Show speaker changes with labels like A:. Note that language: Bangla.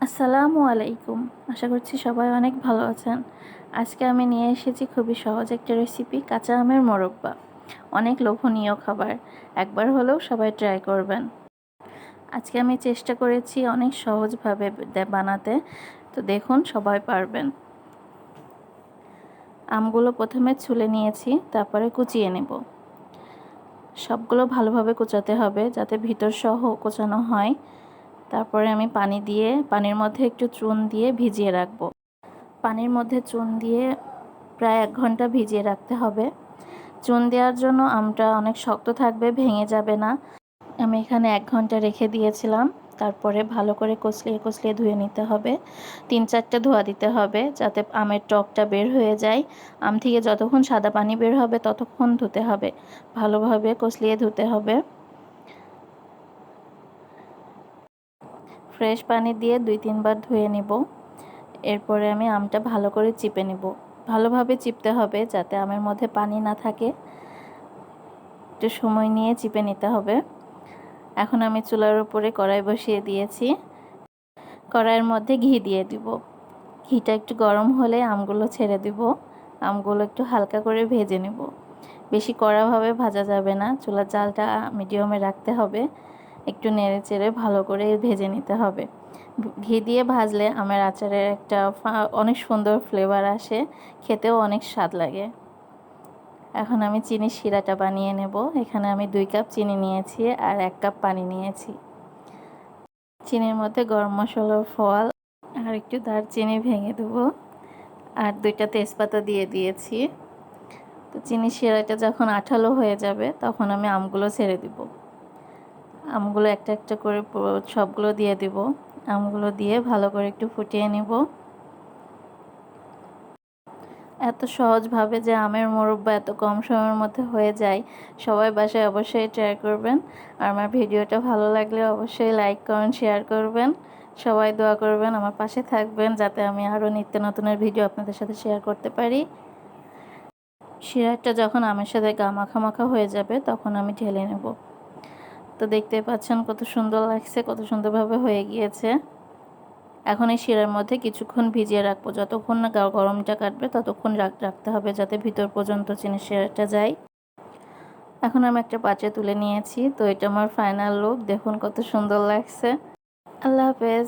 A: আসসালামু আলাইকুম। আশা করছি সবাই অনেক ভালো আছেন। আজকে আমি নিয়ে এসেছি খুবই সহজ একটা রেসিপি, কাঁচা আমের মোরব্বা। অনেক লোভনীয় খাবার, একবার হলেও সবাই ট্রাই করবেন। আজকে আমি চেষ্টা করেছি অনেক সহজভাবে বানাতে, তো দেখুন সবাই পারবেন। আমগুলো প্রথমে ছুলে নিয়েছি, তারপরে কুচিয়ে নেব। সবগুলো ভালোভাবে কুচাতে হবে যাতে ভিতর সহ কোচানো হয়। তারপরে আমি পানির মধ্যে একটু চুন দিয়ে ভিজিয়ে রাখবো। পানির মধ্যে চুন দিয়ে প্রায় 1 ঘন্টা ভিজিয়ে রাখতে হবে। চুন দেওয়ার জন্য আমটা অনেক শক্ত থাকবে, ভেঙে যাবে না। আমি এখানে 1 ঘন্টা রেখে দিয়েছিলাম। তারপরে ভালো করে কষলিয়ে কষলিয়ে ধুয়ে নিতে হবে। 3-4টা ধোয়া দিতে হবে যাতে আমের টকটা বের হয়ে যায়। আম থেকে যতক্ষণ সাদা পানি বের হবে ততক্ষণ ধুতে হবে, ভালোভাবে কষলিয়ে ধুতে হবে। ফ্রেশ পানি দিয়ে 2-3 বার ধুয়ে নেব। এরপরে আমি আমটা ভালো করে চিপে নেব। ভালোভাবে চিপতে হবে যাতে আমের মধ্যে পানি না থাকে। একটু সময় নিয়ে চিপে নিতে হবে। এখন আমি চুলার উপরে কড়াই বসিয়ে দিয়েছি। কড়াইয়ের মধ্যে ঘি দিয়ে দিব। ঘিটা একটু গরম হলে আমগুলো ছেড়ে দিব। আমগুলো একটু হালকা করে ভেজে নেব। বেশি কড়াভাবে ভাজা যাবে না, চুলার জালটা মিডিয়ামে রাখতে হবে। একটু নেড়ে চেড়ে ভালো করে ভেজে নিতে হবে। ঘি দিয়ে ভাজলে আমের আচারের একটা অনেক সুন্দর ফ্লেভার আসে, খেতেও অনেক স্বাদ লাগে। এখন আমি চিনির শিরাটা বানিয়ে নেব। এখানে আমি 2 কাপ চিনি নিয়েছি আর 1 কাপ পানি নিয়েছি। চিনির মধ্যে গরম মশলার ফল আর একটু দারচিনি ভেঙে দেবো আর 2টা তেজপাতা দিয়ে দিয়েছি। তো চিনির শিরাটা যখন আঠালো হয়ে যাবে তখন আমি আমগুলো ছেড়ে দিব। আমগুলো একটা একটা করে সবগুলো দিয়ে দিব। আমগুলো দিয়ে ভালো করে একটু ফুটিয়ে নেব। এত সহজভাবে যে আমের মোরব্বা এত কম সময়ের মধ্যে হয়ে যায়, সবাই বাসায় অবশ্যই ট্রাই করবেন। আর আমার ভিডিওটা ভালো লাগলে অবশ্যই লাইক কমেন্ট শেয়ার করবেন। সবাই দোয়া করবেন, আমার পাশে থাকবেন যাতে আমি আরও নিত্য নতুনের ভিডিও আপনাদের সাথে শেয়ার করতে পারি। শিরাটা যখন আমের সাথে মাখা মাখা হয়ে যাবে তখন আমি ঢেলে নেব। তো দেখতে পাচ্ছেন কত সুন্দর লাগছে, কত সুন্দরভাবে হয়ে গিয়েছে। এখন এই শিরার মধ্যে কিছুক্ষণ ভিজিয়ে রাখবো, যতক্ষণ না গরমটা কাটবে ততক্ষণ রাখতে হবে যাতে ভিতর পর্যন্ত চিনির শিরাটা যায়। এখন আমি একটা পাত্রে তুলে নিয়েছি। তো এটা আমার ফাইনাল লুক, দেখুন কত সুন্দর লাগছে। আল্লাহ হাফেজ।